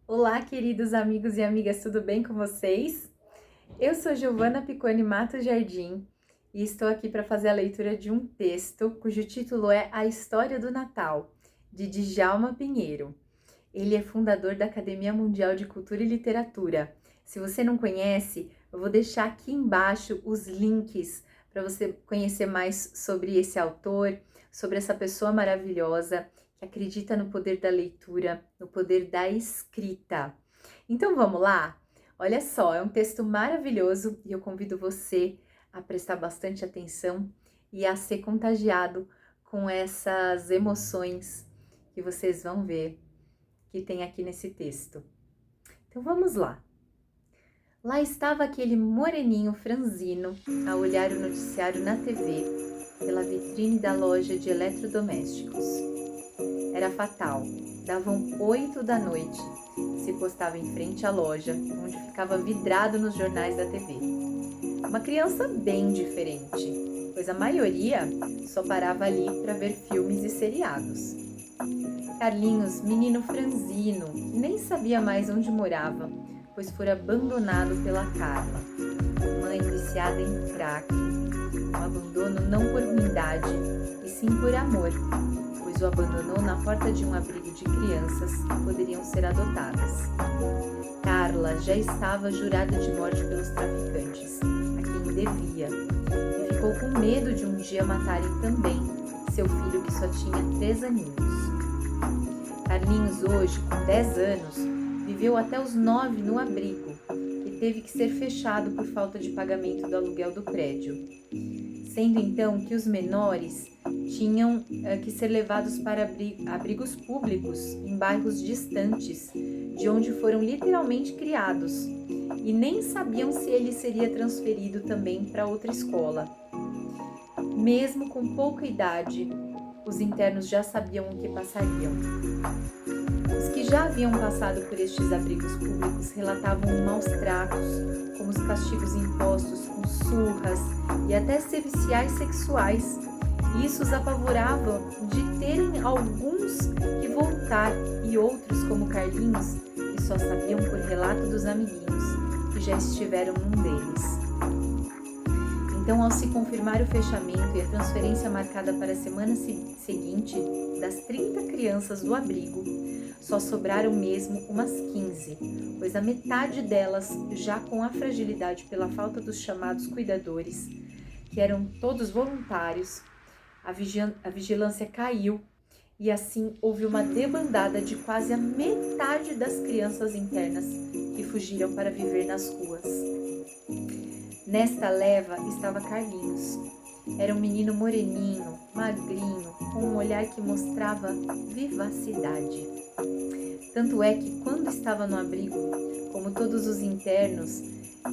Olá, queridos amigos e amigas, tudo bem com vocês? Eu sou Giovana Piconi Mato Jardim e estou aqui para fazer a leitura de um texto cujo título é A História do Natal, de Djalma Pinheiro. Ele é fundador da Academia Mundial de Cultura e Literatura. Se você não conhece, eu vou deixar aqui embaixo os links para você conhecer mais sobre esse autor, sobre essa pessoa maravilhosa que acredita no poder da leitura, no poder da escrita. Então vamos lá? Olha só, é um texto maravilhoso e eu convido você a prestar bastante atenção e a ser contagiado com essas emoções que vocês vão ver que tem aqui nesse texto. Então vamos lá. Lá estava aquele moreninho franzino a olhar o noticiário na TV, pela vitrine da loja de eletrodomésticos. Era fatal. Davam 8 da noite. Se postava em frente à loja, onde ficava vidrado nos jornais da TV. Uma criança bem diferente, pois a maioria só parava ali para ver filmes e seriados. Carlinhos, menino franzino, que nem sabia mais onde morava, pois fora abandonado pela Carla, mãe viciada em crack. Um abandono não por ruindade, e sim por amor, pois o abandonou na porta de um abrigo de crianças que poderiam ser adotadas. Carla já estava jurada de morte pelos traficantes, a quem devia, e ficou com medo de um dia matarem também seu filho que só tinha 3 aninhos. Carlinhos, hoje, com 10 anos, viveu até os 9 no abrigo, que teve que ser fechado por falta de pagamento do aluguel do prédio. Sendo então que os menores tinham que ser levados para abrigos públicos em bairros distantes, de onde foram literalmente criados, e nem sabiam se ele seria transferido também para outra escola. Mesmo com pouca idade, os internos já sabiam o que passariam. Os que já haviam passado por estes abrigos públicos relatavam maus tratos, como os castigos impostos com surras e até serviciais sexuais. E isso os apavorava de terem alguns que voltar e outros, como Carlinhos, que só sabiam por relato dos amiguinhos, que já estiveram num deles. Então, ao se confirmar o fechamento e a transferência marcada para a semana seguinte, das 30 crianças do abrigo, só sobraram mesmo umas 15, pois a metade delas, já com a fragilidade pela falta dos chamados cuidadores, que eram todos voluntários, a vigilância caiu e assim houve uma debandada de quase a metade das crianças internas que fugiram para viver nas ruas. Nesta leva estava Carlinhos. Era um menino moreninho, magrinho, com um olhar que mostrava vivacidade. Tanto é que quando estava no abrigo, como todos os internos,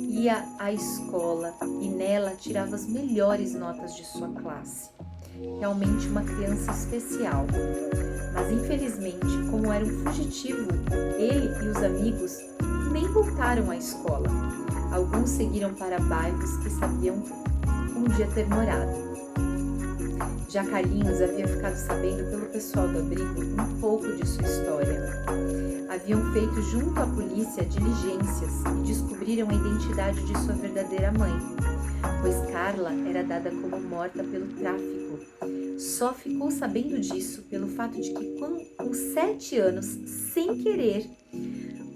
ia à escola e nela tirava as melhores notas de sua classe. Realmente uma criança especial. Mas infelizmente, como era um fugitivo, ele e os amigos nem voltaram à escola. Alguns seguiram para bairros que sabiam um dia ter morado. Já Carlinhos havia ficado sabendo pelo pessoal do abrigo um pouco de sua história. Haviam feito junto à polícia diligências e descobriram a identidade de sua verdadeira mãe, pois Carla era dada como morta pelo tráfico. Só ficou sabendo disso pelo fato de que, com 7 anos, sem querer,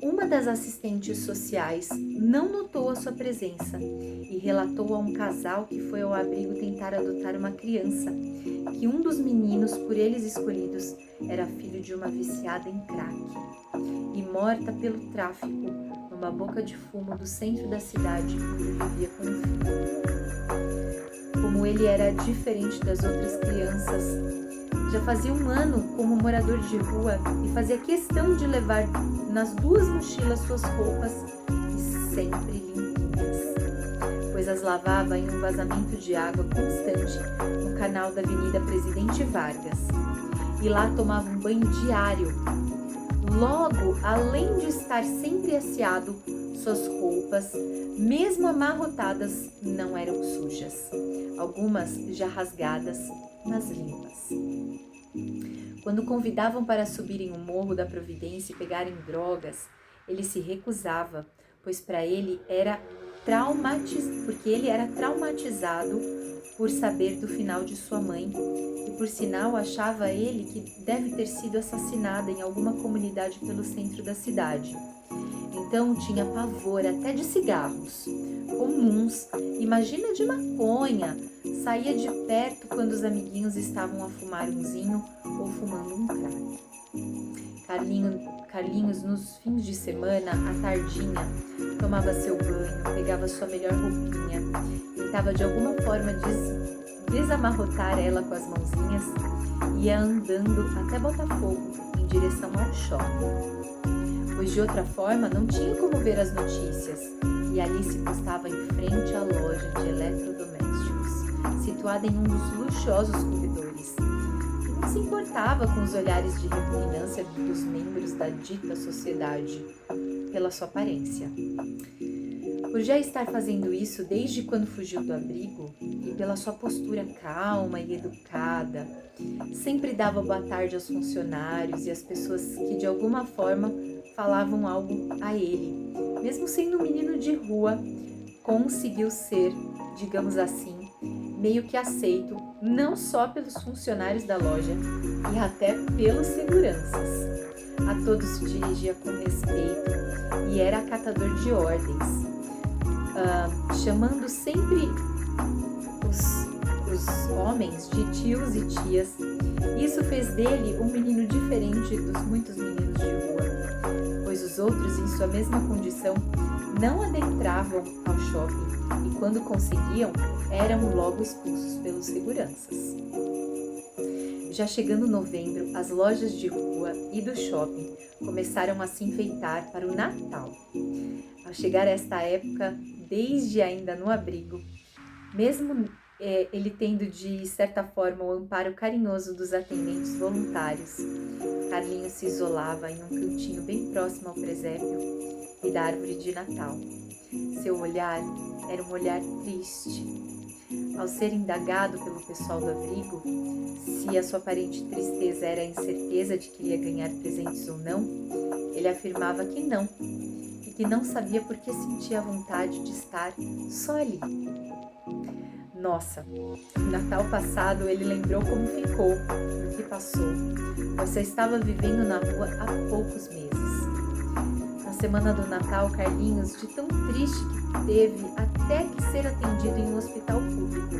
uma das assistentes sociais não notou a sua presença e relatou a um casal que foi ao abrigo tentar adotar uma criança, que um dos meninos por eles escolhidos era filho de uma viciada em crack e morta pelo tráfico numa boca de fumo do centro da cidade onde vivia com o filho. Como ele era diferente das outras crianças, já fazia 1 ano como morador de rua e fazia questão de levar nas 2 mochilas suas roupas e sempre limpinhas, pois as lavava em um vazamento de água constante no canal da Avenida Presidente Vargas. E lá tomava um banho diário. Logo, além de estar sempre asseado, suas roupas, mesmo amarrotadas, não eram sujas. Algumas já rasgadas, mas limpas. Quando convidavam para subirem o Morro da Providência e pegarem drogas, ele se recusava, pois para ele era porque ele era traumatizado por saber do final de sua mãe e, por sinal, achava ele que deve ter sido assassinada em alguma comunidade pelo centro da cidade. Então tinha pavor até de cigarros comuns, imagina de maconha, saía de perto quando os amiguinhos estavam a fumar umzinho ou fumando um crack. Carlinhos, nos fins de semana, à tardinha, tomava seu banho, pegava sua melhor roupinha, tentava de alguma forma desamarrotar ela com as mãozinhas e ia andando até Botafogo, em direção ao shopping. Pois de outra forma não tinha como ver as notícias, e ali se postava em frente à loja de eletrodomésticos, situada em um dos luxuosos corredores. Não se importava com os olhares de repugnância dos membros da dita sociedade, pela sua aparência. Por já estar fazendo isso desde quando fugiu do abrigo, e pela sua postura calma e educada, sempre dava boa tarde aos funcionários e às pessoas que de alguma forma falavam algo a ele. Mesmo sendo um menino de rua, conseguiu ser, digamos assim, meio que aceito, não só pelos funcionários da loja e até pelos seguranças. A todos se dirigia com respeito e era acatador de ordens, chamando sempre os homens de tios e tias. Isso fez dele um menino diferente dos muitos meninos de rua, pois os outros, em sua mesma condição, não adentravam ao shopping e, quando conseguiam, eram logo expulsos pelos seguranças. Já chegando novembro, as lojas de rua e do shopping começaram a se enfeitar para o Natal. Ao chegar esta época, desde ainda no abrigo, mesmo ele tendo de certa forma o amparo carinhoso dos atendentes voluntários, Carlinhos se isolava em um cantinho bem próximo ao presépio e da árvore de Natal. Seu olhar era um olhar triste. Ao ser indagado pelo pessoal do abrigo se a sua aparente tristeza era a incerteza de que ia ganhar presentes ou não, ele afirmava que não, e que não sabia por que sentia a vontade de estar só ali. Nossa, no Natal passado ele lembrou como ficou, o que passou. Você estava vivendo na rua há poucos meses. Na semana do Natal, Carlinhos, de tão triste que teve até que ser atendido em um hospital público,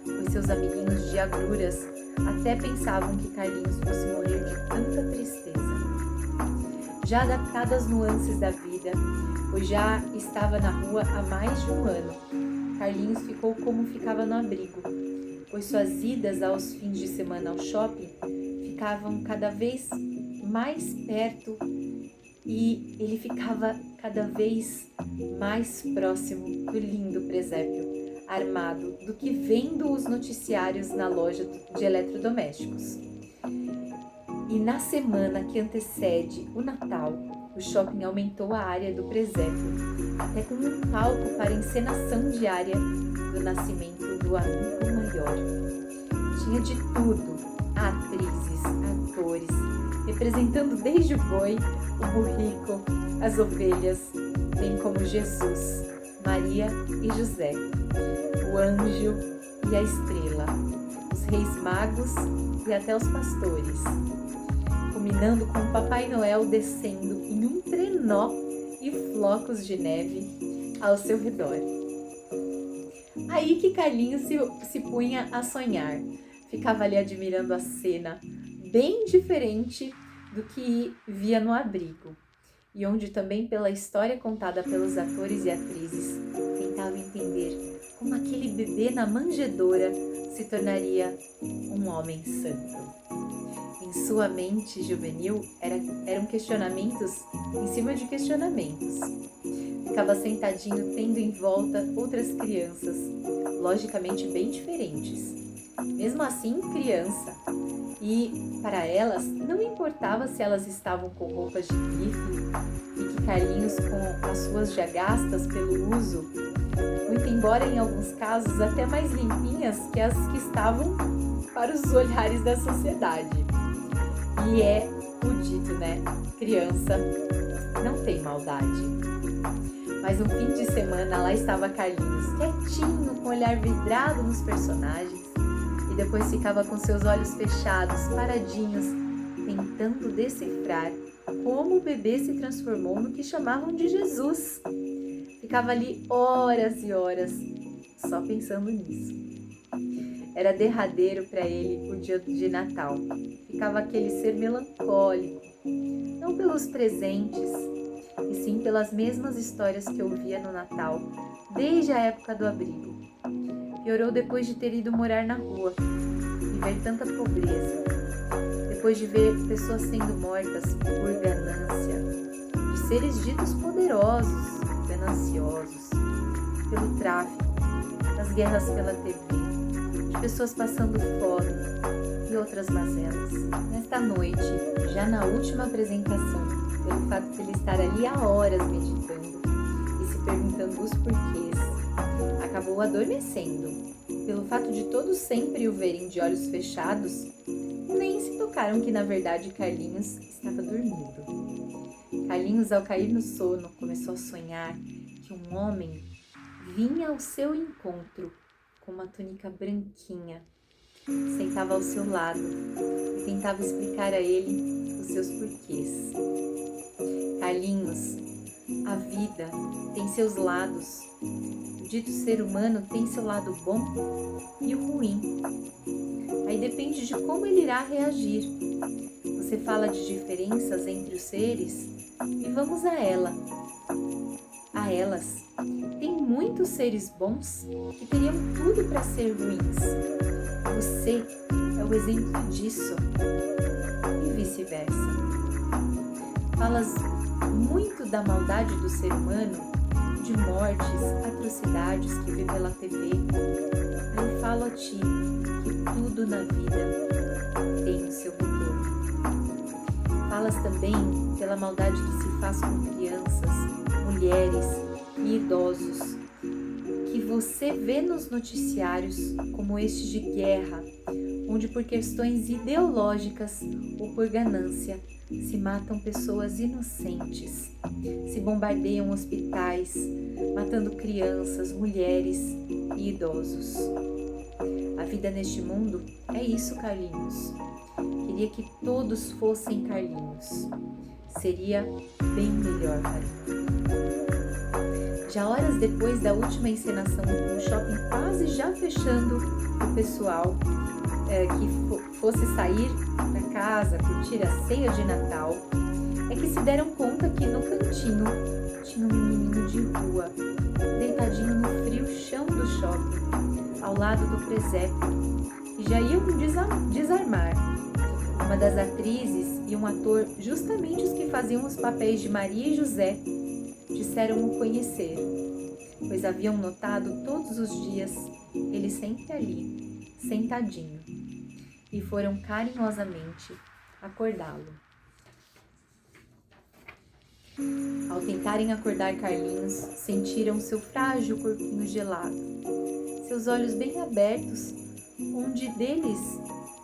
pois seus amiguinhos de agruras até pensavam que Carlinhos fosse morrer de tanta tristeza. Já adaptado às nuances da vida, pois já estava na rua há mais de um ano, Carlinhos ficou como ficava no abrigo, pois suas idas aos fins de semana ao shopping ficavam cada vez mais perto e ele ficava cada vez mais próximo do lindo presépio armado do que vendo os noticiários na loja de eletrodomésticos. E na semana que antecede o Natal, o shopping aumentou a área do presépio, até com um palco para encenação diária do nascimento do amigo maior. Tinha de tudo, atrizes, atores, representando desde o boi, o burrico, as ovelhas, bem como Jesus, Maria e José, o anjo e a estrela, os reis magos e até os pastores, culminando com o Papai Noel descendo em um trenó e flocos de neve ao seu redor. Aí que Carlinhos se punha a sonhar, ficava ali admirando a cena, bem diferente do que via no abrigo, e onde também pela história contada pelos atores e atrizes, tentava entender como aquele bebê na manjedoura se tornaria um homem santo. Em sua mente juvenil eram questionamentos em cima de questionamentos. Ficava sentadinho tendo em volta outras crianças, logicamente bem diferentes. Mesmo assim, criança. E para elas não importava se elas estavam com roupas de grife e que Carlinhos com as suas já gastas pelo uso, muito embora em alguns casos até mais limpinhas que as que estavam para os olhares da sociedade. E é o dito, né? Criança não tem maldade. Mas um fim de semana lá estava Carlinhos, quietinho, com o olhar vidrado nos personagens, e depois ficava com seus olhos fechados, paradinhos, tentando decifrar como o bebê se transformou no que chamavam de Jesus. Ficava ali horas e horas, só pensando nisso. Era derradeiro para ele o dia de Natal. Ficava aquele ser melancólico, não pelos presentes, e sim pelas mesmas histórias que ouvia no Natal, desde a época do abrigo. Piorou depois de ter ido morar na rua e ver tanta pobreza, depois de ver pessoas sendo mortas por ganância, de seres ditos poderosos, gananciosos, pelo tráfico, das guerras pela TV, de pessoas passando fome e outras mazelas. Nesta noite, já na última apresentação, pelo fato de ele estar ali há horas meditando e se perguntando os porquês, acabou adormecendo. Pelo fato de todos sempre o verem de olhos fechados, nem se tocaram que na verdade Carlinhos estava dormindo. Carlinhos, ao cair no sono, começou a sonhar que um homem vinha ao seu encontro com uma túnica branquinha, sentava ao seu lado e tentava explicar a ele os seus porquês. Carlinhos, a vida tem seus lados. O dito ser humano tem seu lado bom e o ruim. Aí depende de como ele irá reagir. Você fala de diferenças entre os seres e vamos a elas. Tem muitos seres bons que teriam tudo para ser ruins. Você é o exemplo disso e vice-versa. Falas muito da maldade do ser humano, de mortes, atrocidades que vê pela TV. Eu falo a ti que tudo na vida tem o seu retorno. Falas também pela maldade que se faz com crianças, mulheres e idosos, que você vê nos noticiários como este de guerra, onde por questões ideológicas ou por ganância se matam pessoas inocentes, se bombardeiam hospitais, matando crianças, mulheres e idosos. A vida neste mundo é isso, Carlinhos. Queria que todos fossem Carlinhos. Seria bem melhor, Carlinhos. Já horas depois da última encenação no shopping, quase já fechando o pessoal que fosse sair para casa, curtir a ceia de Natal, é que se deram conta que no cantinho tinha um menininho de rua, deitadinho no frio chão do shopping, ao lado do presépio, e já iam desarmar. Uma das atrizes e um ator, justamente os que faziam os papéis de Maria e José, disseram o conhecer, pois haviam notado todos os dias ele sempre ali, sentadinho, e foram carinhosamente acordá-lo. Ao tentarem acordar Carlinhos, sentiram seu frágil corpinho gelado, seus olhos bem abertos, onde deles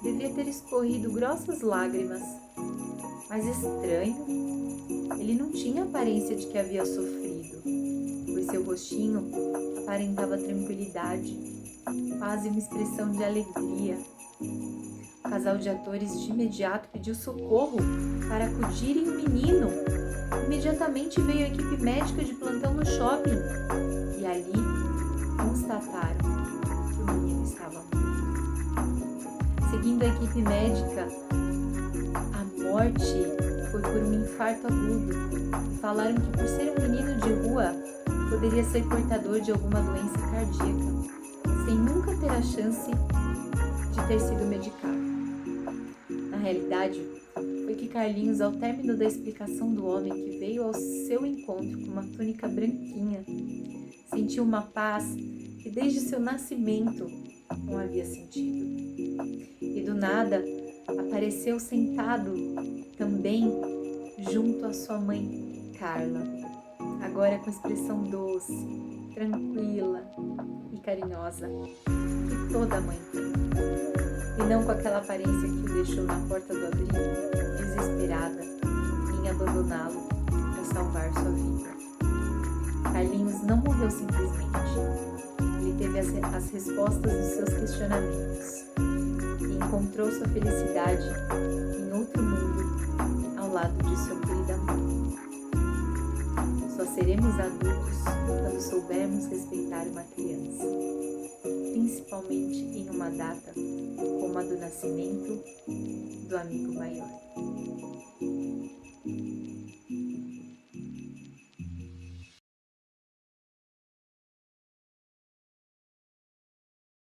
devia ter escorrido grossas lágrimas. Mas estranho, ele não tinha aparência de que havia sofrido, pois seu rostinho aparentava tranquilidade, quase uma expressão de alegria. O casal de atores de imediato pediu socorro para acudirem o menino. Imediatamente veio a equipe médica de plantão no shopping e ali constataram que o menino estava morto. Seguindo a equipe médica, a morte foi por um infarto agudo. Falaram que por ser um menino de rua, poderia ser portador de alguma doença cardíaca, sem nunca ter a chance de ter sido medicado. Na realidade, foi que Carlinhos, ao término da explicação do homem que veio ao seu encontro com uma túnica branquinha, sentiu uma paz que desde seu nascimento não havia sentido. E do nada, apareceu sentado também junto à sua mãe Carla, agora com expressão doce, tranquila e carinhosa que toda mãe tem, e não com aquela aparência que o deixou na porta do abrigo, desesperada em abandoná-lo para salvar sua vida. Carlinhos não morreu simplesmente. Ele teve as respostas dos seus questionamentos e encontrou sua felicidade em outro mundo ao lado de sua querida mãe. Só seremos adultos quando soubermos respeitar uma criança, principalmente em uma data como a do nascimento do amigo maior.